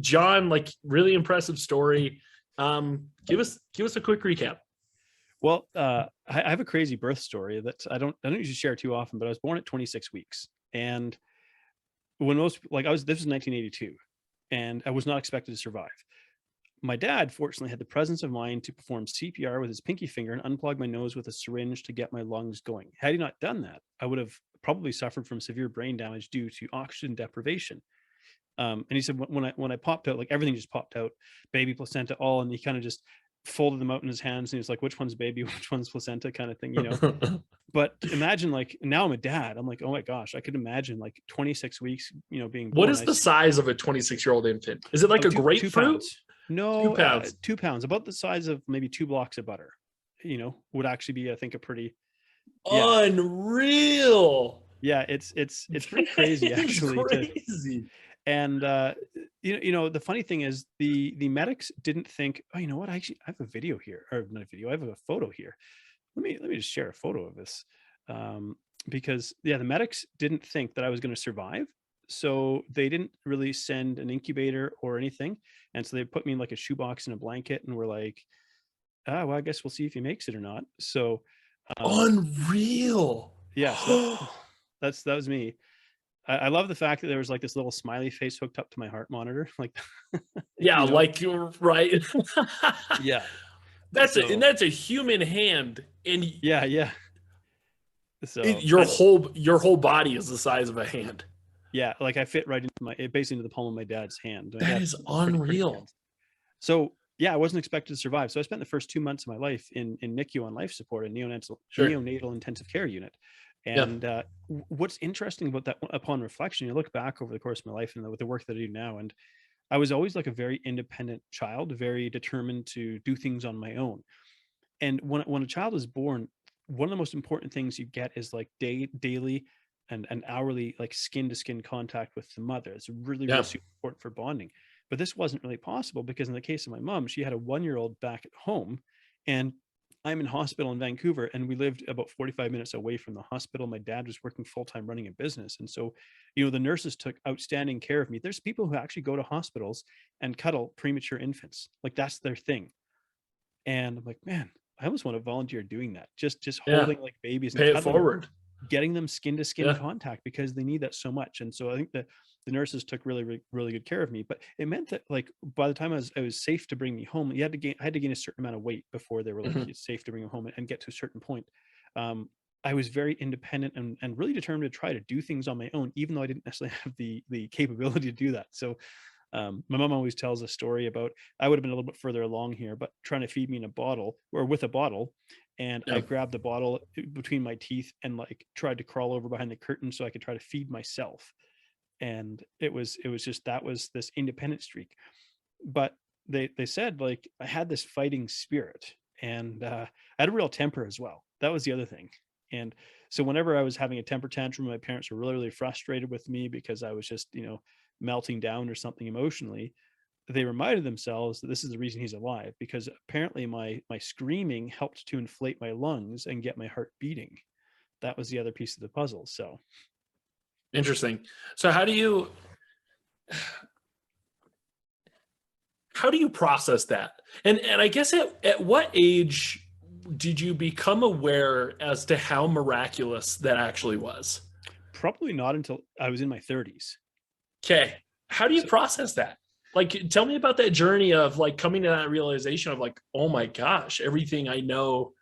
John, like really impressive story. Give us a quick recap. Well, I have a crazy birth story that I don't usually share too often, but I was born at 26 weeks. And when most, like, this was 1982, and I was not expected to survive. My dad fortunately had the presence of mind to perform CPR with his pinky finger and unplug my nose with a syringe to get my lungs going. Had he not done that, I would have probably suffered from severe brain damage due to oxygen deprivation. And he said when I popped out, like everything just popped out, baby, placenta, all, and he kind of just folded them out in his hands, and he was like, "Which one's baby? Which one's placenta?" Kind of thing, you know. But imagine, like, now I'm a dad. I'm like, oh my gosh, I could imagine like 26 weeks, being What born. is I the see size of a 26-year-old infant? Is it like a two grapefruit? pounds. Two No, pounds. 2 pounds, about the size of maybe two blocks of butter. Would actually be, I think, a pretty, yeah, Unreal. yeah. It's pretty That crazy is actually to. crazy. And the funny thing is the medics didn't think, oh, you know what? I have a video here, or not a video. I have a photo here. Let me just share a photo of this, um, because yeah, the medics didn't think that I was going to survive, so they didn't really send an incubator or anything, and so they put me in like a shoebox and a blanket, and were like, ah, well, I guess we'll see if he makes it or not. So, um, Unreal. yeah, so that was me. I love the fact that there was like this little smiley face hooked up to my heart monitor, like, Yeah, you know, like you're right. yeah. And So that's a human hand, and yeah, yeah. So that's your whole body is the size of a hand. yeah, like I fit right into basically into the palm of my dad's hand. My That dad's is pretty unreal. dense. So yeah, I wasn't expected to survive. So I spent the first 2 months of my life in NICU on life support, a Sure. neonatal intensive care unit. Yeah. And what's interesting about that, upon reflection, you look back over the course of my life and with the work that I do now, and I was always like a very independent child, very determined to do things on my own. And when a child is born, one of the most important things you get is like daily and hourly, like skin to skin contact with the mother. It's really, really Yeah. super important for bonding. But this wasn't really possible because in the case of my mom, she had a 1 year old back at home, and I'm in hospital in Vancouver, and we lived about 45 minutes away from the hospital. My dad was working full time running a business. And so, the nurses took outstanding care of me. There's people who actually go to hospitals and cuddle premature infants. Like, that's their thing. And I'm like, man, I almost want to volunteer doing that. Just Yeah. holding like babies and Pay it cuddling them, forward. getting them skin to skin Yeah. contact, because they need that so much. And so I think that the nurses took really, really, really good care of me. But it meant that, like, by the time I was safe to bring me home, I had to gain a certain amount of weight before they were like, Mhm. it's safe to bring him home, and get to a certain point. Um, I was very independent and really determined to try to do things on my own, even though I didn't necessarily have the capability to do that. So my mom always tells a story about, I would have been a little bit further along here, but trying to feed me in a bottle, or with a bottle, and I Yeah. grabbed the bottle between my teeth and like tried to crawl over behind the curtain so I could try to feed myself. And it was just, that was this independent streak. But they said, like, I had this fighting spirit, and I had a real temper as well. That was the other thing. And so whenever I was having a temper tantrum, my parents were really, really frustrated with me because I was just, melting down or something emotionally. They reminded themselves that this is the reason he's alive, because apparently my screaming helped to inflate my lungs and get my heart beating. That was the other piece of the puzzle. So Interesting. So how do you process that? And I guess at what age did you become aware as to how miraculous that actually was? probably not until I was in my 30s. Okay. How do you So process that? Like, tell me about that journey of like coming to that realization of like, oh my gosh, everything I know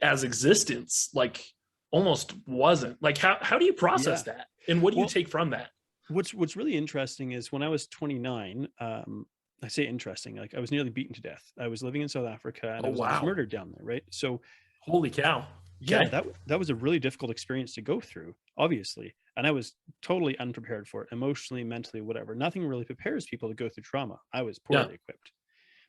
as existence, like almost wasn't. Like, how do you process yeah. that? And what do you Well, take from that? what's really interesting is when I was 29, I say interesting, like I was nearly beaten to death. I was living in South Africa, and Oh I was wow. murdered down there, right? So Holy cow. yeah, Okay. that was a really difficult experience to go through, obviously. And I was totally unprepared for it, emotionally, mentally, whatever. Nothing really prepares people to go through trauma. I was Yeah. poorly equipped.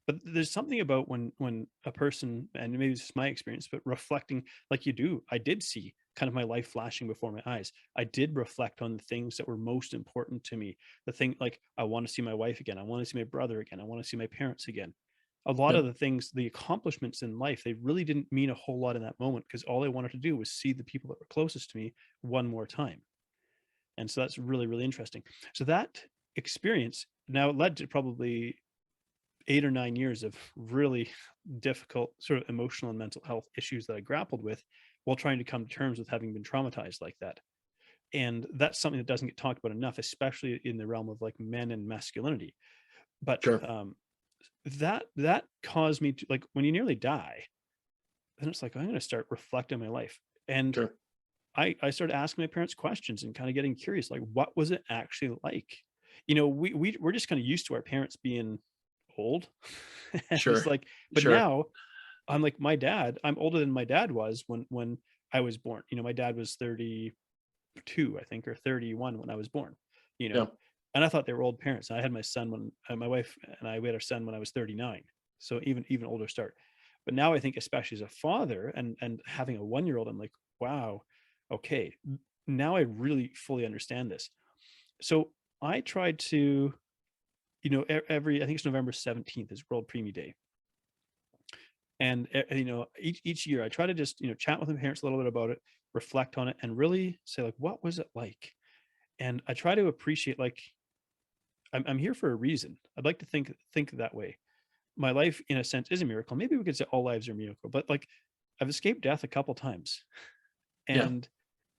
But there's something about when a person, and maybe this is my experience, but reflecting like you do, I did see kind of my life flashing before my eyes. I did reflect on the things that were most important to me. The thing, like, I want to see my wife again. I want to see my brother again. I want to see my parents again. A lot Yeah. of the things, the accomplishments in life, they really didn't mean a whole lot in that moment, because all I wanted to do was see the people that were closest to me one more time. And so that's really, really interesting. So that experience now it led to probably 8 or 9 years of really difficult sort of emotional and mental health issues that I grappled with while trying to come to terms with having been traumatized like that. And that's something that doesn't get talked about enough, especially in the realm of like men and masculinity. But Sure. that caused me to, like, when you nearly die, then it's like, I'm going to start reflecting on my life. And Sure. I started asking my parents questions and kind of getting curious, like, what was it actually like? We're just kind of used to our parents being old. And it's Sure. like, but Sure. now I'm like, my dad, I'm older than my dad was when I was born. My dad was 32, I think, or 31 when I was born, you Yeah. know, and I thought they were old parents. I had my son when my wife and I, we had our son when I was 39. So even older start. But now I think, especially as a father and having a 1-year-old, I'm like, wow, okay, now I really fully understand this. So I tried to, every, I think it's November 17th is World Preemie Day. And each year I try to just chat with my parents a little bit about it, reflect on it, and really say, like, what was it like? And I try to appreciate, like, I'm here for a reason. I'd like to think that way. My life, in a sense, is a miracle. Maybe we could say all lives are a miracle, but like, I've escaped death a couple times. Yeah. And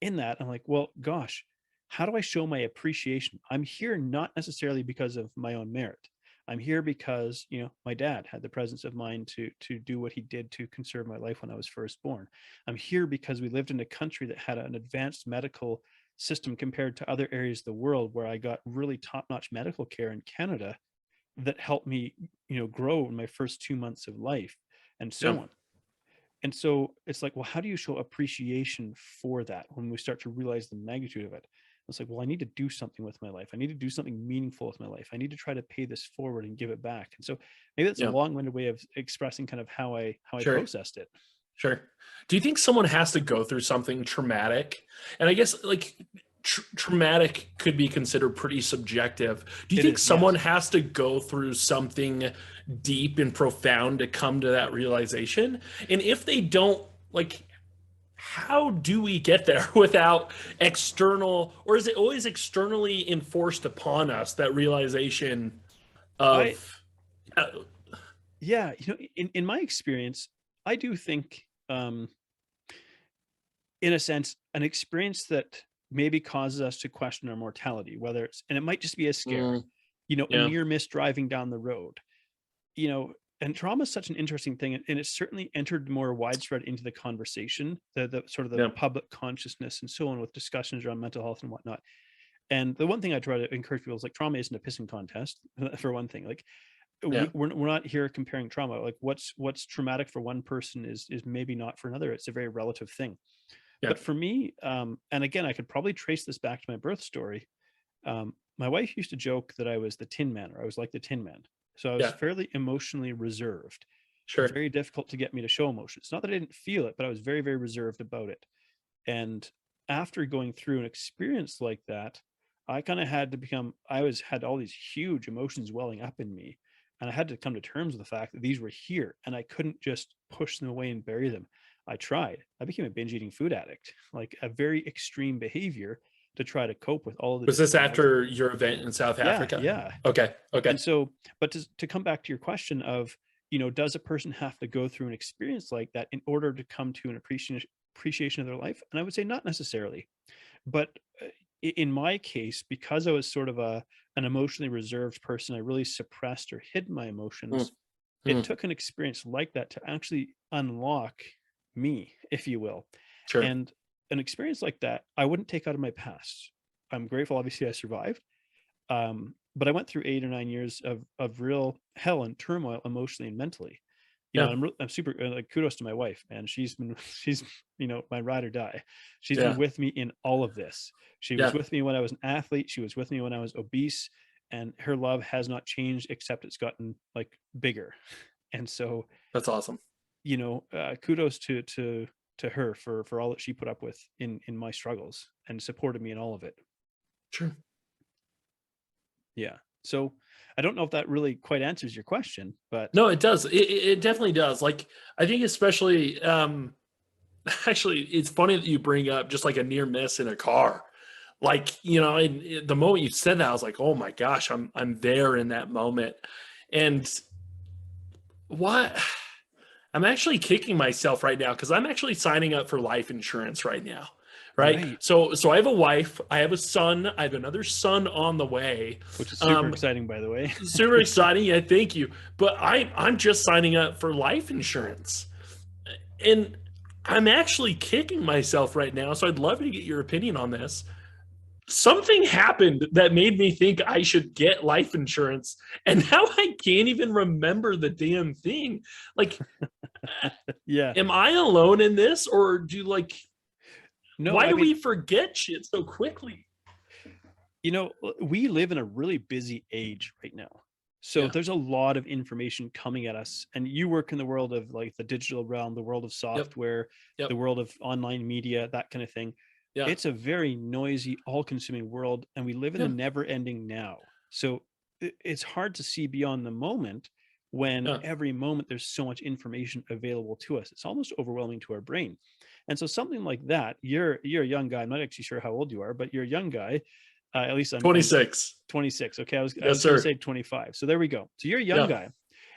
in that, I'm like, well, gosh, how do I show my appreciation? I'm here not necessarily because of my own merit. I'm here because, my dad had the presence of mind to do what he did to conserve my life when I was first born. I'm here because we lived in a country that had an advanced medical system compared to other areas of the world, where I got really top-notch medical care in Canada that helped me, grow in my first 2 months of life, and Yeah. so on. And so it's like, well, how do you show appreciation for that when we start to realize the magnitude of it? It's like, well, I need to do something with my life. I need to do something meaningful with my life. I need to try to pay this forward and give it back. And so maybe that's a Yeah. long-winded way of expressing kind of how I Sure. processed it. Sure. Do you think someone has to go through something traumatic? And I guess, like, traumatic could be considered pretty subjective. Do you It think is, yes. someone has to go through something deep and profound to come to that realization? And if they don't, like, how do we get there without external, or is it always externally enforced upon us, that realization I of, uh, Yeah, in my experience, I do think, in a sense, an experience that maybe causes us to question our mortality, whether it's, and it might just be a scare, mm, a yeah, near miss driving down the road, you know, and trauma is such an interesting thing, and it's certainly entered more widespread into the conversation, the sort of the yeah, public consciousness and so on, with discussions around mental health and whatnot. And the one thing I try to encourage people is, like, trauma isn't a pissing contest, for one thing. Like, yeah, we're not here comparing trauma. Like, what's traumatic for one person is maybe not for another. It's a very relative thing. yeah, But for me, and again, I could probably trace this back to my birth story. My wife used to joke that I was the Tin Man, or I was like the Tin Man. So I was yeah, fairly emotionally reserved. sure, Very difficult to get me to show emotions. Not that I didn't feel it, but I was very, very reserved about it. And after going through an experience like that, I kind of had to become, had all these huge emotions welling up in me. And I had to come to terms with the fact that these were here and I couldn't just push them away and bury them. I tried. I became a binge eating food addict, like a very extreme behavior to try to cope with all of the was this different emotions. after your event in South Yeah, Africa? yeah. Okay, okay, And so, but to come back to your question of, does a person have to go through an experience like that in order to come to an appreciation of their life? And I would say not necessarily. But in my case, because I was sort of an emotionally reserved person, I really suppressed or hid my mm, emotions. It mm, took an experience like that to actually unlock me, if you will. sure, And an experience like that, I wouldn't take out of my past. I'm grateful, obviously, I survived. But I went through 8 or 9 years of real hell and turmoil, emotionally and mentally. yeah, I'm super, like, kudos to my wife, and she's my ride or die. She's been yeah, with me in all of this. She was yeah, with me when I was an athlete. She was with me when I was obese, and her love has not changed, except it's gotten, like, bigger. And so, that's awesome. kudos to her for all that she put up with in my struggles and supported me in all of it. Sure. Yeah. So I don't know if that really quite answers your question, but No, it does. It definitely does. Like, I think especially, actually, it's funny that you bring up just like a near miss in a car. Like, and the moment you said that, I was like, oh my gosh, I'm there in that moment. And what I'm actually kicking myself right now because I'm actually signing up for life insurance right now. Right. Right. So I have a wife, I have a son, I have another son on the way. Which is super Um, exciting, by the way. Super exciting. Yeah, thank you. But I'm just signing up for life insurance. And I'm actually kicking myself right now. So I'd love to get your opinion on this. Something happened that made me think I should get life insurance. And now I can't even remember the damn thing. Like, Yeah. am I alone in this? Or No, why I do mean, we forget shit so quickly? we live in a really busy age right now. So Yeah. there's a lot of information coming at us. And you work in the world of like the digital realm, the world of Yep. software, Yep. the world of online media, that kind of thing. Yeah. It's a very noisy, all-consuming world, and we live in the Yeah. never-ending now. So it's hard to see beyond the moment when Yeah. every moment there's so much information available to us. It's almost overwhelming to our brain. And so something like that, you're a young guy. I'm not actually sure how old you are, but you're a young guy. At least I'm 26. 26. Okay, I Yes, was going to sir. say 25. So there we go. So you're a young Yeah. guy,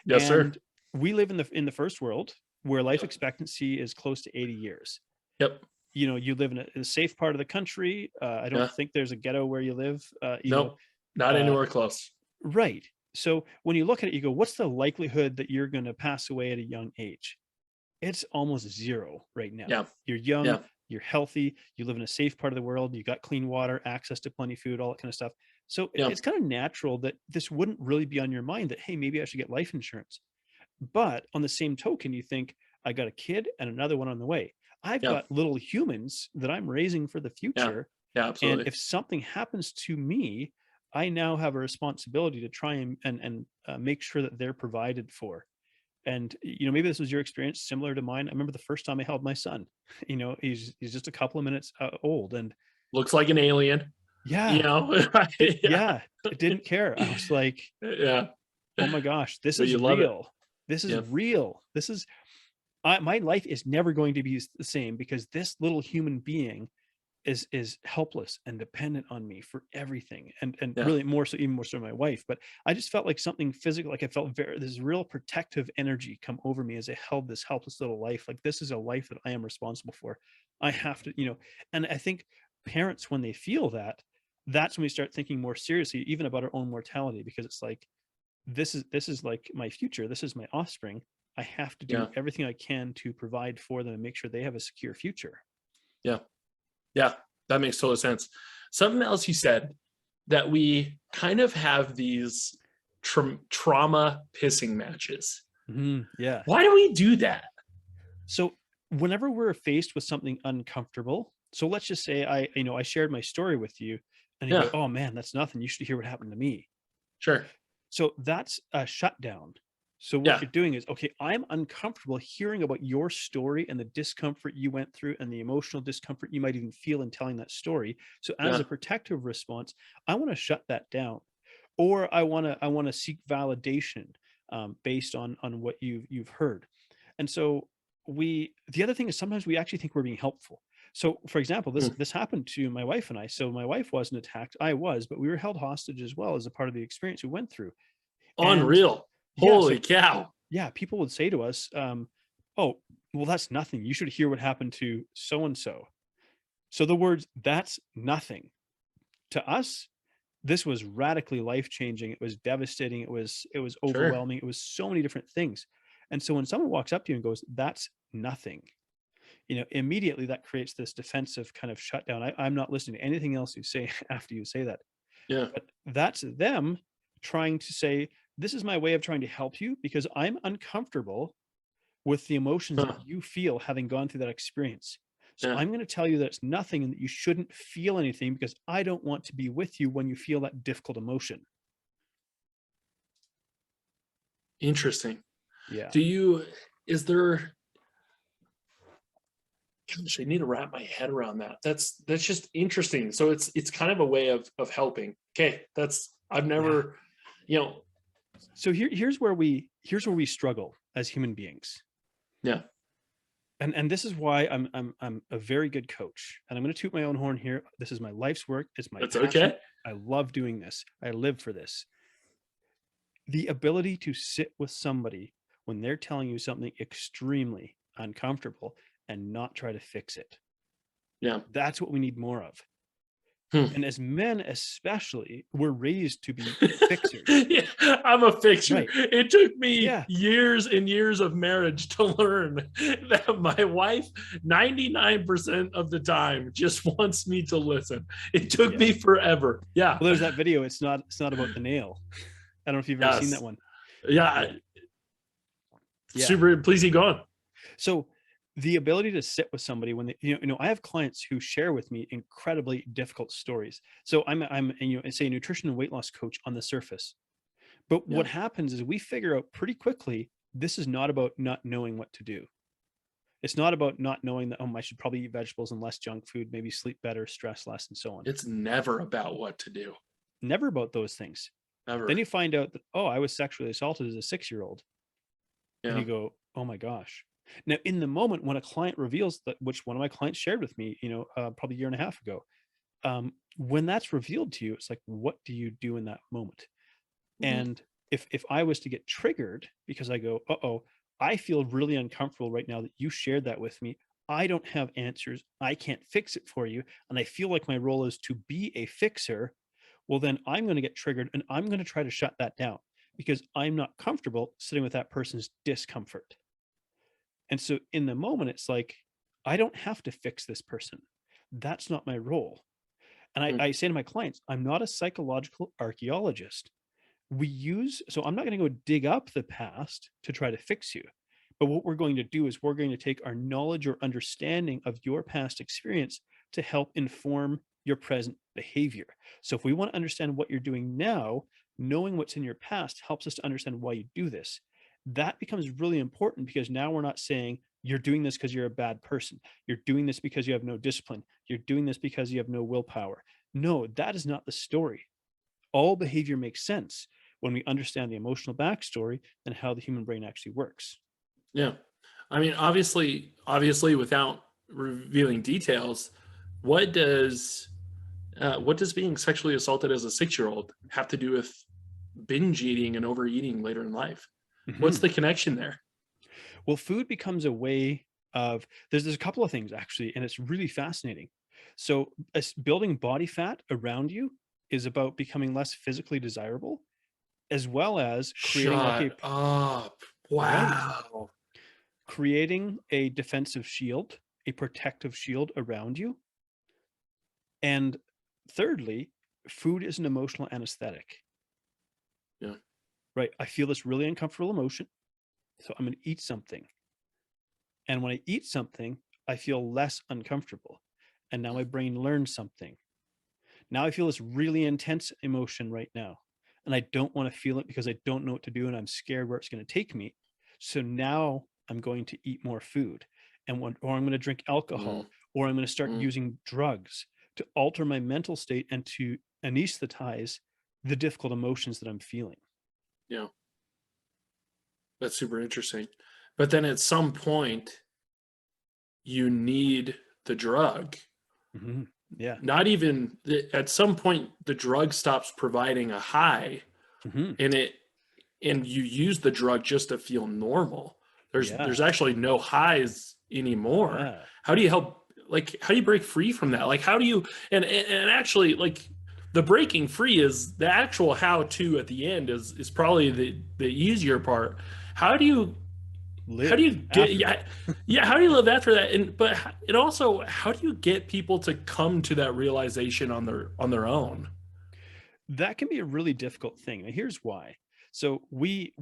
Yes, sir. and we live in the first world where life expectancy is close to 80 years. Yep. You live in a safe part of the country. I don't Yeah. think there's a ghetto where you live. Nope. Not Uh, anywhere close. right. So when you look at it, you go, what's the likelihood that you're going to pass away at a young age? It's almost zero right now. Yeah. You're young, Yeah. you're healthy, you live in a safe part of the world, you got clean water, access to plenty of food, all that kind of stuff. So Yeah. it's kind of natural that this wouldn't really be on your mind that, hey, maybe I should get life insurance. But on the same token, you think, I got a kid and another one on the way. I've Yeah. got little humans that I'm raising for the Yeah. future. Yeah. And Absolutely. if something happens to me, I now have a responsibility to try and make sure that they're provided for. And maybe this was your experience similar to mine. I remember the first time I held my son. He's just a couple of minutes old, and Looks like an alien. You yeah, know. Yeah. yeah, I didn't care. I was like, Yeah. oh my gosh, this But is you love it. real. This is Yeah. real. This is my life is never going to be the same because this little human being is helpless and dependent on me for everything, and Yeah. really more so, even more so my wife. But I just felt like something physical, like I felt this real protective energy come over me as I held this helpless little life. Like, this is a life that I am responsible for. I have to, and I think parents, when they feel that, that's when we start thinking more seriously even about our own mortality, because it's like, this is like my future, this is my offspring. I have to do Yeah. everything I can to provide for them and make sure they have a secure future. Yeah. Yeah. That makes total sense. Something else you said, that we kind of have these trauma pissing matches. Yeah. Why do we do that? So whenever we're faced with something uncomfortable, so let's just say I shared my story with you, and you go, Yeah. "Oh man, that's nothing. You should hear what happened to me." Sure. So that's a shutdown. So what Yeah. you're doing is, okay, I'm uncomfortable hearing about your story and the discomfort you went through and the emotional discomfort you might even feel in telling that story. So as Yeah. a protective response, I want to shut that down, or I want to seek validation based on what you've heard. And so the other thing is, sometimes we actually think we're being helpful. So for example, this Mm. this happened to my wife and I. So my wife wasn't attacked, I was, but we were held hostage as well as a part of the experience we went through. And Unreal. yeah, Holy so cow. yeah, people would say to us, "Oh, well, that's nothing. You should hear what happened to so and so." So the words "that's nothing" to us, this was radically life changing. It was devastating. It was Sure. overwhelming. It was so many different things. And so when someone walks up to you and goes, "That's nothing," immediately that creates this defensive kind of shutdown. I'm not listening to anything else you say after you say that. Yeah. But that's them trying to say, this is my way of trying to help you because I'm uncomfortable with the emotions that Huh. you feel having gone through that experience. So Yeah. I'm going to tell you that it's nothing and that you shouldn't feel anything because I don't want to be with you when you feel that difficult emotion. Interesting. Yeah. Do you, is there, gosh, I need to wrap my head around that. That's just interesting. So it's kind of a way of helping. Okay. I've Yeah. never, you know, So here's where we struggle as human beings. yeah. And this is why I'm a very good coach. And I'm going to toot my own horn here. This is my life's work. It's my That's passion. okay. I love doing this. I live for this. The ability to sit with somebody when they're telling you something extremely uncomfortable and not try to fix it. Yeah. That's what we need more of. Hmm. And as men, especially, we're raised to be fixers, Yeah, I'm a fixer. right? It took me Yeah. years and years of marriage to learn that my wife, 99% of the time, just wants me to listen. It took Yeah. me forever. Yeah. Well, there's that video. It's not about the nail. I don't know if you've ever seen that Yes. one. Yeah. Yeah. Yeah. Super. Please keep going. So the ability to sit with somebody when they, I have clients who share with me incredibly difficult stories. So I'm say a nutrition and weight loss coach on the surface. But Yeah. what happens is we figure out pretty quickly this is not about not knowing what to do. It's not about not knowing that, I should probably eat vegetables and less junk food, maybe sleep better, stress less, and so on. It's never about what to do. Never about those things. Then Never. you find out that, I was sexually assaulted as a 6-year-old. And Yeah. you go, oh my gosh. Now, in the moment when a client reveals that, which one of my clients shared with me, probably a year and a half ago, when that's revealed to you, it's like, what do you do in that moment? Mhm. And if I was to get triggered because I go, I feel really uncomfortable right now that you shared that with me. I don't have answers. I can't fix it for you. And I feel like my role is to be a fixer. Well, then I'm going to get triggered and I'm going to try to shut that down because I'm not comfortable sitting with that person's discomfort. And so in the moment, it's like, I don't have to fix this person. That's not my role. And Mm. I say to my clients, I'm not a psychological archaeologist. So I'm not going to go dig up the past to try to fix you. But what we're going to do is we're going to take our knowledge or understanding of your past experience to help inform your present behavior. So if we want to understand what you're doing now, knowing what's in your past helps us to understand why you do this. That becomes really important because now we're not saying you're doing this because you're a bad person. You're doing this because you have no discipline. You're doing this because you have no willpower. No, that is not the story. All behavior makes sense when we understand the emotional backstory and how the human brain actually works. Yeah. I mean, obviously, without revealing details, what does what does being sexually assaulted as a 6-year-old have to do with binge eating and overeating later in life? What's Mhm. the connection there? Well, food becomes a way of, there's a couple of things actually, and it's really fascinating. So, building body fat around you is about becoming less physically desirable, as well as creating Shut up. right, Wow. creating a defensive shield, a protective shield around you. And thirdly, food is an emotional anesthetic, Yeah. right? I feel this really uncomfortable emotion, so I'm going to eat something. And when I eat something, I feel less uncomfortable. And now my brain learns something. Now I feel this really intense emotion right now. And I don't want to feel it because I don't know what to do and I'm scared where it's going to take me. So now I'm going to eat more food or I'm going to drink Mm, alcohol or I'm going to start mm, using drugs to alter my mental state and to anesthetize the difficult emotions that I'm feeling. yeah. That's super interesting. But then at some point, you need the drug. Mhm. Yeah. Not even at some point, the drug stops providing a high, Mhm. and you use the drug just to feel normal. There's Yeah. actually no highs anymore. Yeah. How do you help, like, how do you break free from that? Like, how do you, and actually, like, the breaking free is the actual how to at the end is probably the easier part. How do you how do you Live get, after yeah, that. yeah, how do you live after that? And but it also, how do you get people to come to that realization on their own? That can be a really difficult thing. And here's why. So we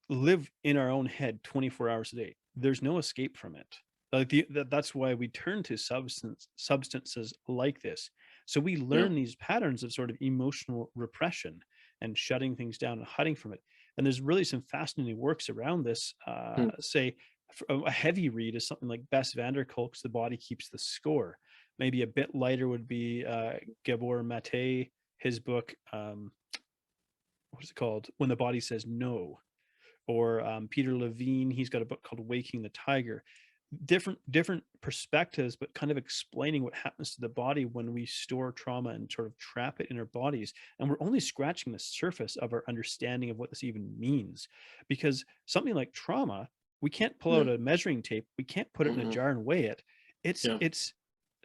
live in our own head 24 hours a day. There's no escape from it. That's why we turn to substances like this. So we Yeah. learn these patterns of sort of emotional repression and shutting things down and hiding from it. And there's really some fascinating works around this. Hmm. Say a heavy read is something like Bess van der Kolk's The Body Keeps the Score. Maybe a bit lighter would be Gabor Mate, his book, what is it called? When the Body Says No. Or Peter Levine, he's got a book called Waking the Tiger. different perspectives, but kind of explaining what happens to the body when we store trauma and sort of trap it in our bodies. And we're only scratching the surface of our understanding of what this even means, because something like trauma, we can't pull Yeah. out a measuring tape, we can't put it in a jar and weigh it. It's Yeah. it's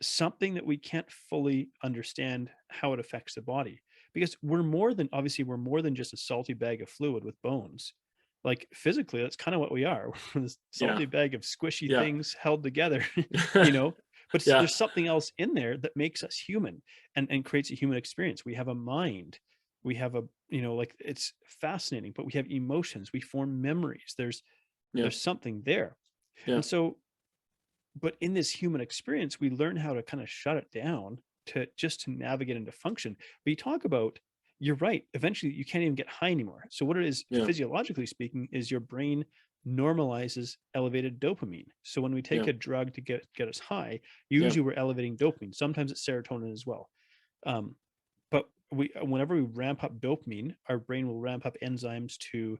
something that we can't fully understand how it affects the body, because we're more than just a salty bag of fluid with bones. Like physically, that's kind of what we are. We're this Yeah. salty bag of squishy Yeah. things held together, you know. But Yeah. there's something else in there that makes us human, and creates a human experience. We have a mind, we have a, like, it's fascinating. But we have emotions, we form memories. Yeah. There's something there. Yeah. And so, but in this human experience, we learn how to kind of shut it down to navigate and to function. But you talk about, you're right, eventually you can't even get high anymore. So what it is, Yeah. physiologically speaking, is your brain normalizes elevated dopamine. So when we take Yeah. a drug to get us high, Yeah. usually we're elevating dopamine. Sometimes it's serotonin as well. But whenever we ramp up dopamine, our brain will ramp up enzymes to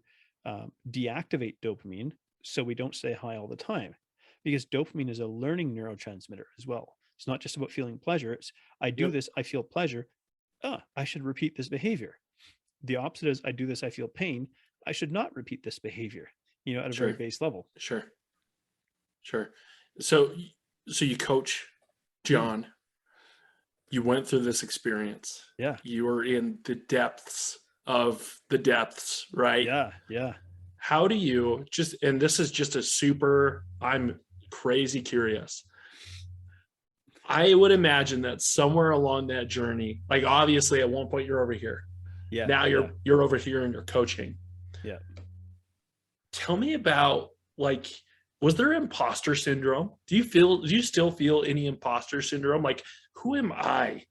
deactivate dopamine, so we don't stay high all the time, because dopamine is a learning neurotransmitter as well. It's not just about feeling pleasure. It's, I do Yep. this, I feel pleasure. I should repeat this behavior. The opposite is, I do this, I feel pain. I should not repeat this behavior, at a very Sure. base level. Sure. Sure. So, you coach John. You went through this experience. Yeah. You were in the depths of the depths, right? Yeah. Yeah. How do you just, and this is just a super, I'm crazy curious. I would imagine that somewhere along that journey, like obviously at one point you're over here. Yeah. Now you're over here and you're coaching. Yeah. Tell me about, like, was there imposter syndrome? Do you still feel any imposter syndrome? Like, who am I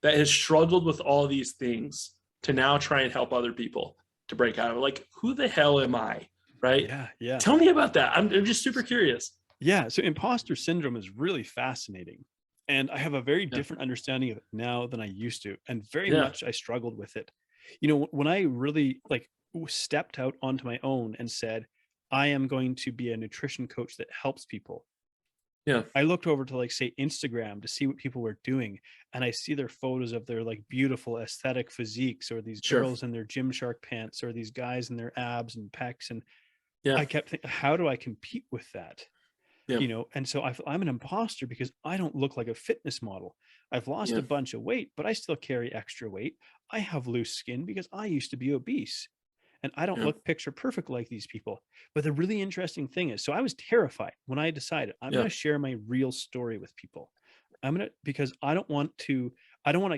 that has struggled with all these things to now try and help other people to break out of it? Like, who the hell am I? Right? Yeah. Yeah. Tell me about that. I'm just super curious. Yeah. So imposter syndrome is really fascinating. And I have a very different understanding of it now than I used to. And very much I struggled with it. When I really stepped out onto my own and said, I am going to be a nutrition coach that helps people. Yeah. I looked over to, like, say, Instagram to see what people were doing. And I see their photos of their, like, beautiful aesthetic physiques, or these Sure. girls in their Gymshark pants, or these guys in their abs and pecs. And Yeah. I kept thinking, how do I compete with that? Yeah. And so I'm an imposter because I don't look like a fitness model. I've lost Yeah. a bunch of weight, but I still carry extra weight. I have loose skin because I used to be obese, and I don't Yeah. look picture perfect like these people. But the really interesting thing is, so I was terrified when I decided I'm going Yeah. to share my real story with people. Because I don't want to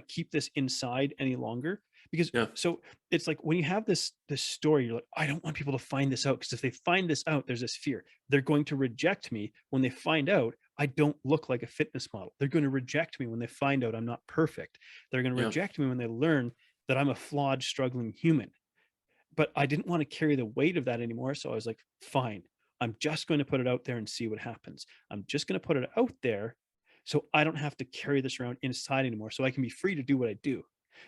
keep this inside any longer. Because Yeah. so it's like, when you have this story, you're like, I don't want people to find this out, because if they find this out, there's this fear they're going to reject me when they find out I don't look like a fitness model. They're going to reject me when they find out I'm not perfect. They're going to Yeah. reject me when they learn that I'm a flawed, struggling human. But I didn't want to carry the weight of that anymore. So I was like, fine, I'm just going to put it out there and see what happens. I'm just going to put it out there so I don't have to carry this around inside anymore, so I can be free to do what I do.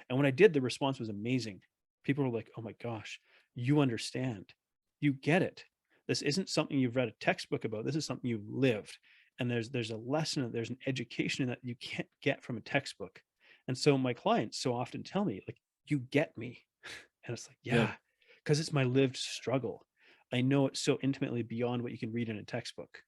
And when I did, the response was amazing. People were like, oh my gosh, you understand. You get it. This isn't something you've read a textbook about. This is something you've lived. And there's a lesson, there's an education in that you can't get from a textbook. And so my clients so often tell me, like, you get me. And it's like, yeah, because it's my lived struggle. I know it so intimately beyond what you can read in a textbook.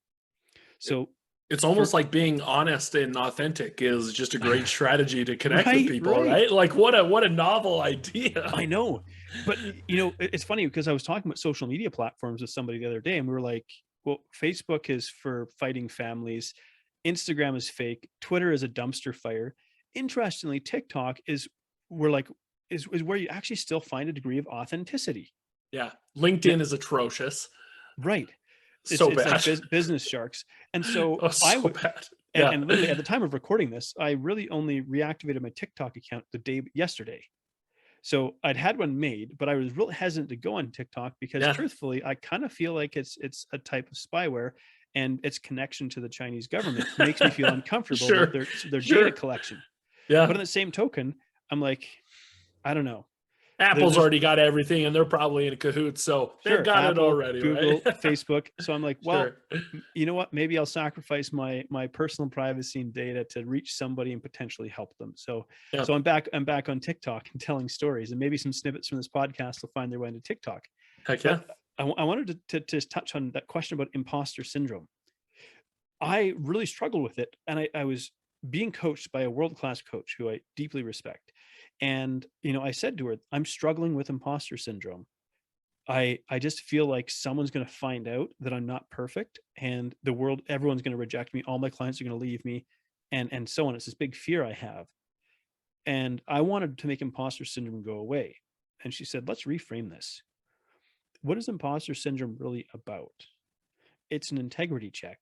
So It's almost like being honest and authentic is just a great strategy to connect with Right, people, right. right? Like, what a novel idea. I know. But it's funny, because I was talking about social media platforms with somebody the other day, and we were like, well, Facebook is for fighting families, Instagram is fake, Twitter is a dumpster fire. Interestingly, TikTok is where you actually still find a degree of authenticity. Yeah. LinkedIn is atrocious. Right. So It's bad. like business sharks. And so Oh, so bad. Yeah. and literally at the time of recording this, I really only reactivated my TikTok account yesterday. So I'd had one made, but I was real hesitant to go on TikTok because, truthfully, I kind of feel like it's a type of spyware, and its connection to the Chinese government makes me feel uncomfortable Sure. with their data collection. Yeah. But on the same token, I'm like, I don't know. Apple's already got everything, and they're probably in cahoots, so they've Sure, got it Apple, already, Google, right? Facebook. So I'm like, well, Sure. you know what? Maybe I'll sacrifice my personal privacy and data to reach somebody and potentially help them. So Yeah. I'm back on TikTok and telling stories, and maybe some snippets from this podcast will find their way into TikTok. Heck yeah. But I wanted to touch on that question about imposter syndrome. I really struggled with it, and I was being coached by a world-class coach who I deeply respect. And I said to her, I'm struggling with imposter syndrome. I just feel like someone's going to find out that I'm not perfect, and everyone's going to reject me. All my clients are going to leave me, and so on. It's this big fear I have. And I wanted to make imposter syndrome go away. And she said, let's reframe this. What is imposter syndrome really about? It's an integrity check.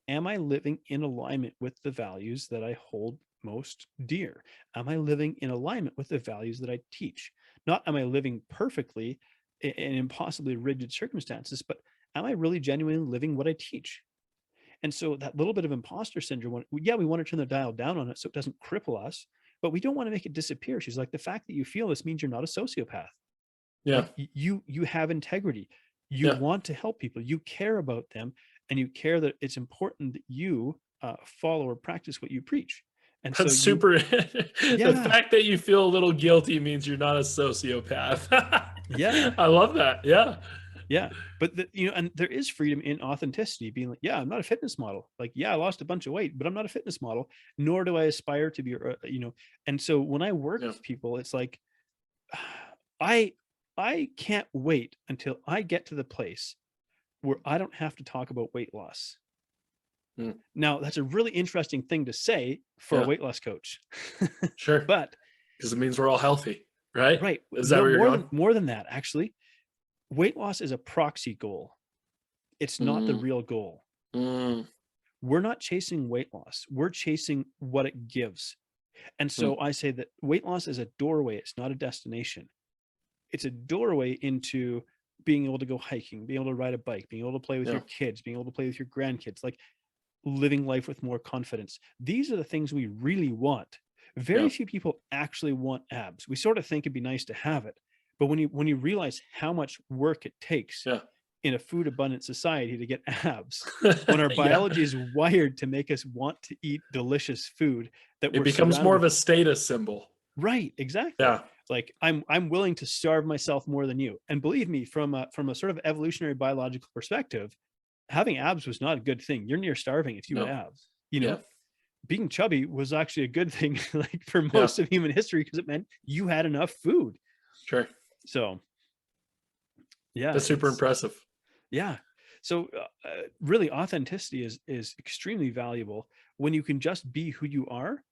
Am I living in alignment with the values that I hold most dear? Am I living in alignment with the values that I teach? Not am I living perfectly in impossibly rigid circumstances, but am I really genuinely living what I teach? And so that little bit of imposter syndrome, yeah, we want to turn the dial down on it so it doesn't cripple us, but we don't want to make it disappear. She's like, the fact that you feel this means you're not a sociopath. Yeah. Like you have integrity. You Yeah. want to help people. You care about them, and you care that it's important that you follow or practice what you preach. And That's so super. The yeah, fact that you feel a little guilty means you're not a sociopath. yeah, I love that. Yeah. yeah. But and there is freedom in authenticity, being like, yeah, I'm not a fitness model. Like, yeah, I lost a bunch of weight, but I'm not a fitness model, nor do I aspire to be. And so when I work Yeah. with people, it's like, I can't wait until I get to the place where I don't have to talk about weight loss. Mm. Now, that's a really interesting thing to say for a weight loss coach. Sure. But because it means we're all healthy, right? right, Is that no, where you're going? more than that, actually. Weight loss is a proxy goal. It's not the Mm, real goal. mm, We're not chasing weight loss. We're chasing what it gives. And so I say that weight loss is a doorway. It's not a destination. It's a doorway into being able to go hiking, being able to ride a bike, being able to play with your kids, being able to play with your grandkids, like living life with more confidence. These are the things we really want. Very few people actually want abs. We sort of think it'd be nice to have it, but when you realize how much work it takes in a food abundant society to get abs, when our biology is wired to make us want to eat delicious food, that it becomes more of a status symbol. Right, exactly. Yeah. Like I'm willing to starve myself more than you. And believe me, from a sort of evolutionary biological perspective, having abs was not a good thing. You're near starving if you had abs. Being chubby was actually a good thing, like for most of human history, because it meant you had enough food. Sure. So, yeah, that's super impressive. Yeah. So, really, authenticity is extremely valuable when you can just be who you are.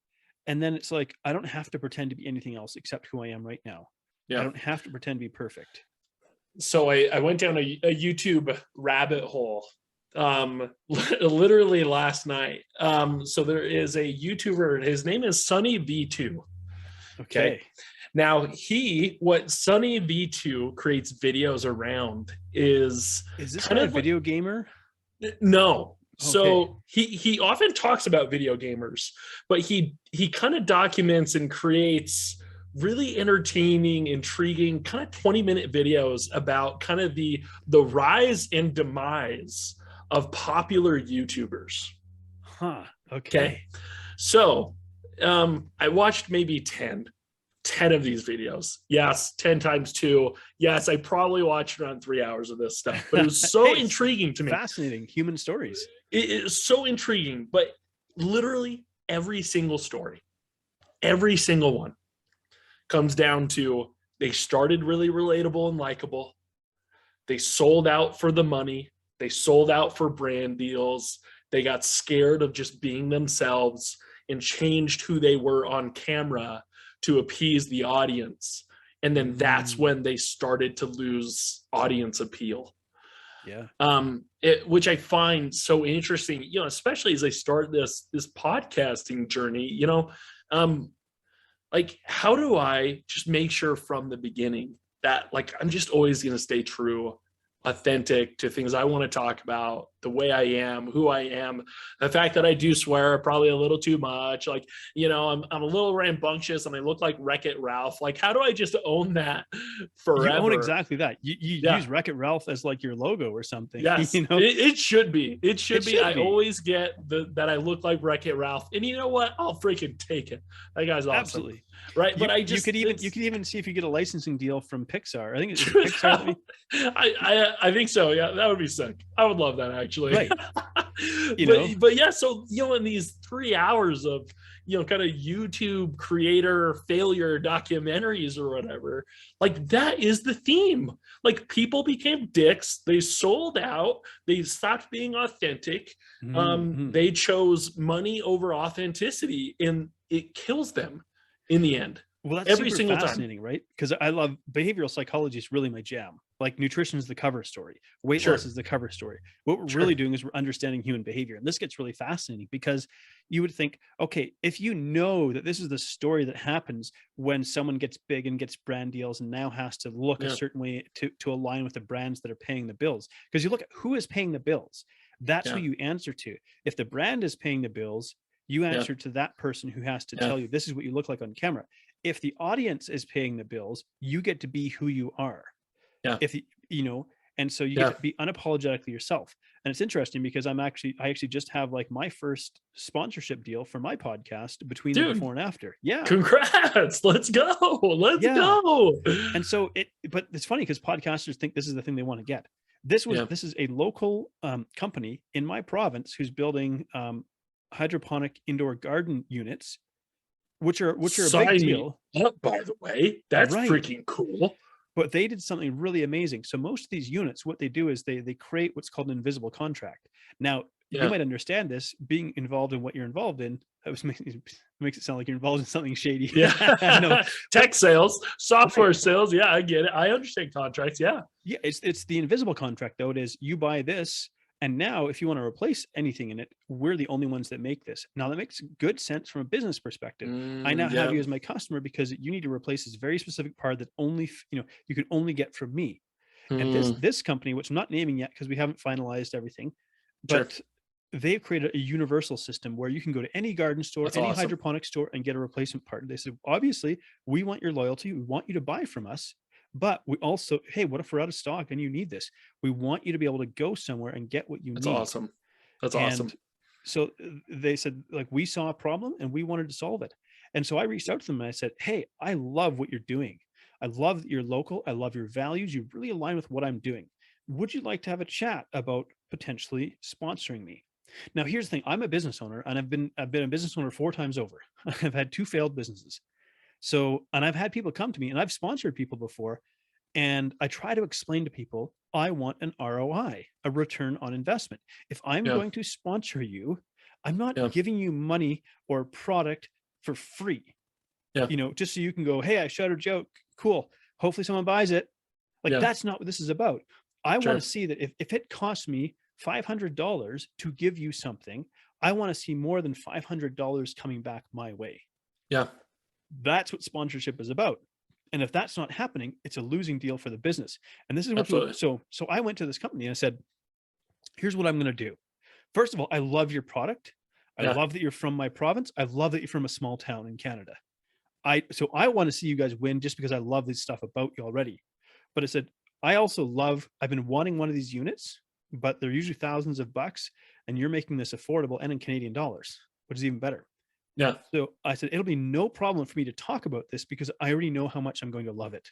And then it's like, I don't have to pretend to be anything else except who I am right now. I don't have to pretend to be perfect. So I went down a YouTube rabbit hole literally last night. So there is a YouTuber, his name is Sunny V2. Okay. Now what Sunny V2 creates videos around is this kind of a video gamer? No. So he often talks about video gamers, but he kind of documents and creates really entertaining, intriguing, kind of 20-minute videos about kind of the rise and demise of popular YouTubers. Huh. Okay. So I watched maybe 10 of these videos. Yes, 10 times 2. Yes, I probably watched around 3 hours of this stuff, but it was so intriguing to me. Fascinating human stories. It is so intriguing, but literally every single story, every single one comes down to they started really relatable and likable. They sold out for the money. They sold out for brand deals. They got scared of just being themselves and changed who they were on camera to appease the audience. And then that's when they started to lose audience appeal. Which I find so interesting, especially as I start this podcasting journey, like, how do I just make sure from the beginning that, like, I'm just always going to stay true, authentic to things I want to talk about, the way I am, who I am, the fact that I do swear probably a little too much, like, I'm a little rambunctious and I look like Wreck-It Ralph. Like, how do I just own that You own forever? exactly that. You Yeah. use Wreck-It Ralph as like your logo or something. Yes, it should be. It should It be. should I be. always get that I look like Wreck-It Ralph, and you know what? I'll freaking take it. That guy's awesome, Absolutely. right? But You could even see if you get a licensing deal from Pixar. I think it's true. Pixar that I think so. Yeah, that would be sick. I would love that actually. right. But yeah, so in these 3 hours of kind of YouTube creator failure documentaries or whatever, like that is the theme. Like people became dicks, they sold out, they stopped being authentic. They chose money over authenticity, and it kills them in the end. Well, that's Every super single fascinating, time. right? Because I love behavioral psychology is really my jam. Like nutrition is the cover story, weight Sure. loss is the cover story. What we're Sure. really doing is we're understanding human behavior. And this gets really fascinating because you would think, okay, if you know that this is the story that happens when someone gets big and gets brand deals and now has to look a Yeah. certain way to align with the brands that are paying the bills, because you look at who is paying the bills, that's Yeah. who you answer to. If the brand is paying the bills, you Yeah. answer to that person who has to Yeah. tell you this is what you look like on camera. If the audience is paying the bills, you get to be who you are. Yeah. If and so you Yeah. get to be unapologetically yourself. And it's interesting because I actually just have like my first sponsorship deal for my podcast between the Dude, before and after. Yeah. congrats. Let's go. Let's Yeah. go. And so but it's funny because podcasters think this is the thing they want to get. This Yeah. is a local company in my province who's building hydroponic indoor garden units, which are a big Sign deal. me up, by the way. That's Right. freaking cool. But they did something really amazing. So most of these units, what they do is they create what's called an invisible contract. Now, Yeah. you might understand this, being involved in what you're involved in. That makes it sound like you're involved in something shady. Yeah. No, Tech sales, software right. sales. Yeah, I get it. I understand contracts. Yeah. Yeah, it's the invisible contract though. It is you buy this, and now if you want to replace anything in it, we're the only ones that make this. Now that makes good sense from a business perspective. I now have Yeah. you as my customer because you need to replace this very specific part that only you can only get from me. And this company, which I'm not naming yet because we haven't finalized everything, Sure. but they've created a universal system where you can go to any garden store, That's any awesome. hydroponic store, and get a replacement part. They said, obviously, we want your loyalty. We want you to buy from us. But we also, hey, what if we're out of stock and you need this? We want you to be able to go somewhere and get what you That's need. awesome. That's And awesome. so they said, like, we saw a problem and we wanted to solve it. And so I reached out to them and I said, hey, I love what you're doing. I love that you're local. I love your values. You really align with what I'm doing. Would you like to have a chat about potentially sponsoring me? Now, here's the thing. I'm a business owner and I've been a business owner 4 times over. I've had 2 failed businesses. So, and I've had people come to me and I've sponsored people before. And I try to explain to people, I want an ROI, a return on investment. If I'm Yeah. going to sponsor you, I'm not Yeah. giving you money or product for free. Yeah. Just so you can go, hey, I shot a joke. Cool. Hopefully someone buys it. Like, Yeah. that's not what this is about. I Sure. want to see that if it costs me $500 to give you something, I want to see more than $500 coming back my way. Yeah. That's what sponsorship is about. And if that's not happening, it's a losing deal for the business. And this is what Absolutely. so I went to this company and I said, here's what I'm going to do. First of all, I love your product. I Yeah. love that you're from my province. I love that you're from a small town in Canada. So I want to see you guys win just because I love this stuff about you already. But I said, I've been wanting one of these units, but they're usually thousands of bucks, and you're making this affordable and in Canadian dollars, which is even better. Yeah. So I said, it'll be no problem for me to talk about this because I already know how much I'm going to love it.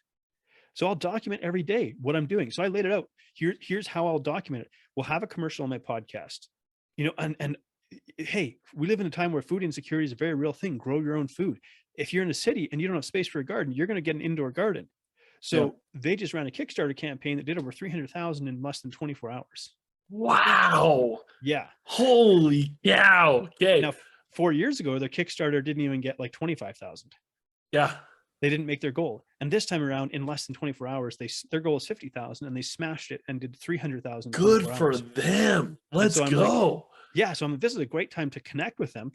So I'll document every day what I'm doing. So I laid it out. Here's how I'll document it. We'll have a commercial on my podcast, and hey, we live in a time where food insecurity is a very real thing. Grow your own food. If you're in a city and you don't have space for a garden, you're going to get an indoor garden. So they just ran a Kickstarter campaign that did over 300,000 in less than 24 hours. Wow. Yeah. Holy cow. Okay. Now, 4 years ago, their Kickstarter didn't even get like 25,000. Yeah. They didn't make their goal. And this time around, in less than 24 hours, their goal is 50,000 and they smashed it and did 300,000. Good for them. Let's go. Yeah. So this is a great time to connect with them.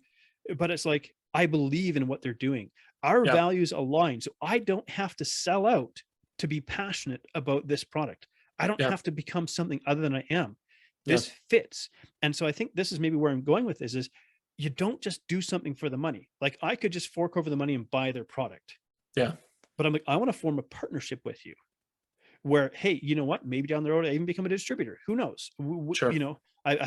But it's like, I believe in what they're doing. Our values align. So I don't have to sell out to be passionate about this product. I don't have to become something other than I am. Yeah. This fits. And so I think this is maybe where I'm going with this is you don't just do something for the money. Like I could just fork over the money and buy their product. Yeah. But I'm like, I want to form a partnership with you where, hey, you know what? Maybe down the road, I even become a distributor. Who knows? Sure. You know, I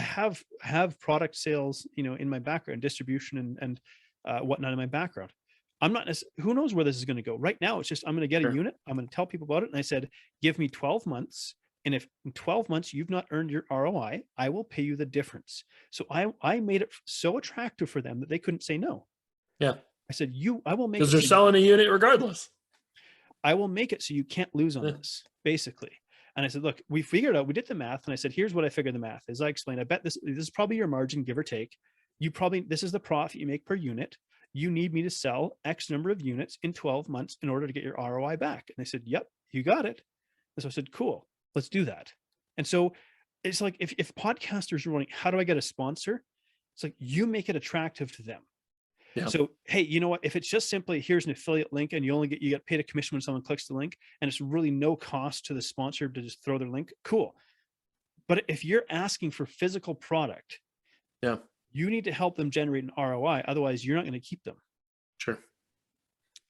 have product sales, you know, in my background, distribution and whatnot in my background. I'm not, who knows where this is going to go right now. It's just, I'm going to get a Sure. unit. I'm going to tell people about it. And I said, give me 12 months. And if in 12 months you've not earned your ROI, I will pay you the difference. So I made it so attractive for them that they couldn't say no. Yeah. I said, I will make Because it they're so selling a unit regardless. I will make it so you can't lose on Yeah. this, basically. And I said, look, we figured out, we did the math. And I said, here's what I figured the math is. I explained, I bet this is probably your margin, give or take. This is the profit you make per unit. You need me to sell X number of units in 12 months in order to get your ROI back. And they said, yep, you got it. And so I said, cool, let's do that. And so it's like, if podcasters are running, how do I get a sponsor? It's like, you make it attractive to them. Yeah. So, hey, you know what? If it's just simply here's an affiliate link and you get paid a commission when someone clicks the link and it's really no cost to the sponsor to just throw their link, cool. But if you're asking for physical product, Yeah. you need to help them generate an ROI. Otherwise, you're not going to keep them. Sure.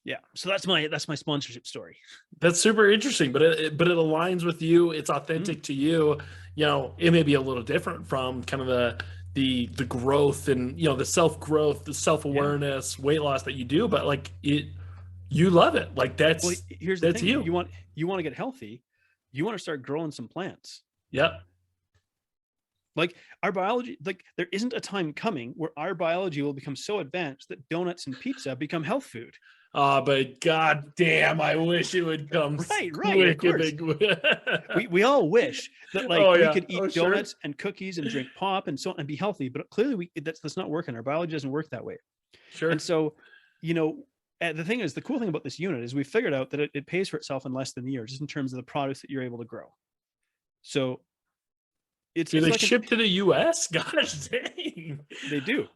Yeah. So that's my sponsorship story. That's super interesting, but it aligns with you. It's authentic to you. You know, it may be a little different from kind of the growth and, you know, the self-growth, the self-awareness, weight loss that you do, but like you love it. Like Well, here's the thing. you. You want to get healthy. You want to start growing some plants. Yep. Like our biology, like there isn't a time coming where our biology will become so advanced that donuts and pizza become health food. But god damn, I wish it would come Right, of course. we all wish that like we could eat donuts and cookies and drink pop and so on and be healthy, but clearly that's not working. Our biology doesn't work that way. Sure. And so, you know, the thing is, the cool thing about this unit is we figured out that it pays for itself in less than a year, just in terms of the products that you're able to grow. So do they ship to the US? Gosh dang. They do.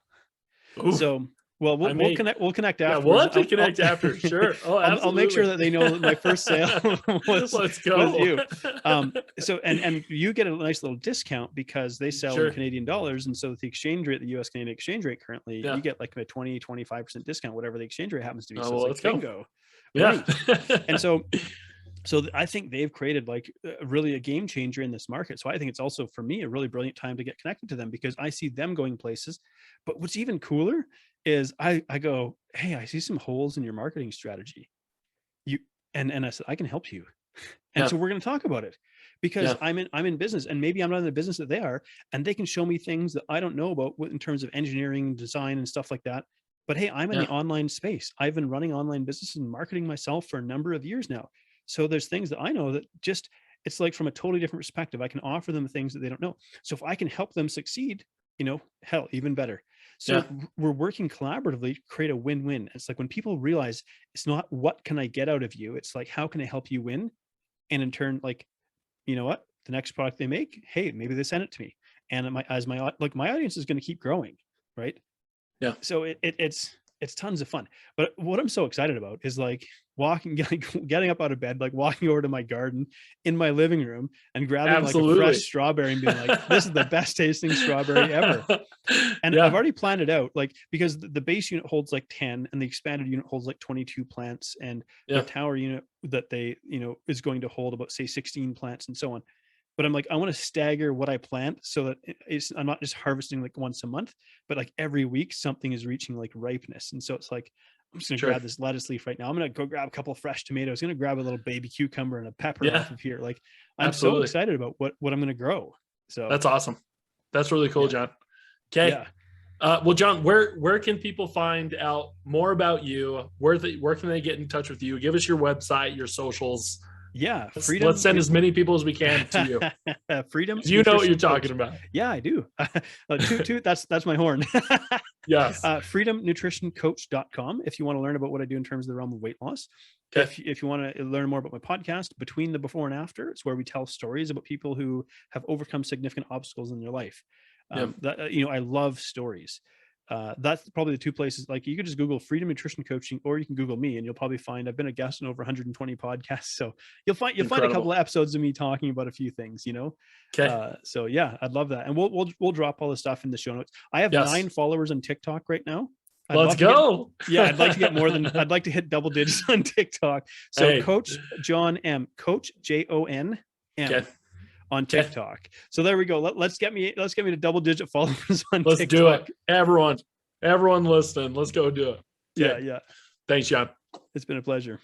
Ooh. So well, we'll connect after. Yeah, we'll have to connect after. Sure. Oh, absolutely. I'll make sure that they know that my first sale was you. So and you get a nice little discount because they sell in Canadian dollars, and so the exchange rate, the US Canadian exchange rate currently, you get like a 20-25% discount, whatever the exchange rate happens to be. So well, it's like bingo. Yeah. Right. And so I think they've created like really a game changer in this market. So I think it's also for me a really brilliant time to get connected to them because I see them going places. But what's even cooler is I go, hey, I see some holes in your marketing strategy. And I said, I can help you. And so we're going to talk about it because I'm in business, and maybe I'm not in the business that they are, and they can show me things that I don't know about in terms of engineering, design, and stuff like that. But hey, I'm in the online space. I've been running online business and marketing myself for a number of years now. So there's things that I know that just, it's like from a totally different perspective. I can offer them things that they don't know. So if I can help them succeed, you know, hell, even better. So we're working collaboratively to create a win-win. It's like when people realize it's not what can I get out of you? It's like, how can I help you win? And in turn, like, you know what, the next product they make, hey, maybe they send it to me. And my audience is going to keep growing. Right. Yeah. So it's tons of fun. But what I'm so excited about is like getting up out of bed, like walking over to my garden in my living room and grabbing like a fresh strawberry and being like, this is the best tasting strawberry ever. And I've already planned it out, like, because the base unit holds like 10 and the expanded unit holds like 22 plants, and the tower unit that they, you know, is going to hold about say 16 plants and so on. But I'm like, I want to stagger what I plant so that I'm not just harvesting like once a month, but like every week something is reaching like ripeness. And so it's like, I'm just going to grab this lettuce leaf right now. I'm going to go grab a couple of fresh tomatoes. I'm going to grab a little baby cucumber and a pepper off of here. Like, I'm so excited about what I'm going to grow. So that's awesome. That's really cool, John. Okay. Yeah. Well, John, where can people find out more about you? Where can they get in touch with you? Give us your website, your socials. Yeah, Freedom. Let's send as many people as we can to you. Freedom. You know what you're talking about. Yeah, I do. Toot, that's my horn. Yes. freedomnutritioncoach.com if you want to learn about what I do in terms of the realm of weight loss. Okay. If you want to learn more about my podcast, Between the Before and After, it's where we tell stories about people who have overcome significant obstacles in their life. You know, I love stories. That's probably the two places. Like you could just Google Freedom Nutrition Coaching, or you can Google me, and you'll probably find I've been a guest in over 120 podcasts. So you'll find a couple Incredible. of episodes of me talking about a few things, Okay. So yeah, I'd love that. And we'll drop all the stuff in the show notes. I have Yes. 9 followers on TikTok right now. Let's go. I'd like to get more than, I'd like to hit double digits on TikTok. So Hey. Coach John M, Coach JON M. Okay. On TikTok. So there we go. Let's get me to double digit followers on Let's TikTok. do it. Everyone listening. Let's go do it. Okay. Yeah. Thanks, John. It's been a pleasure.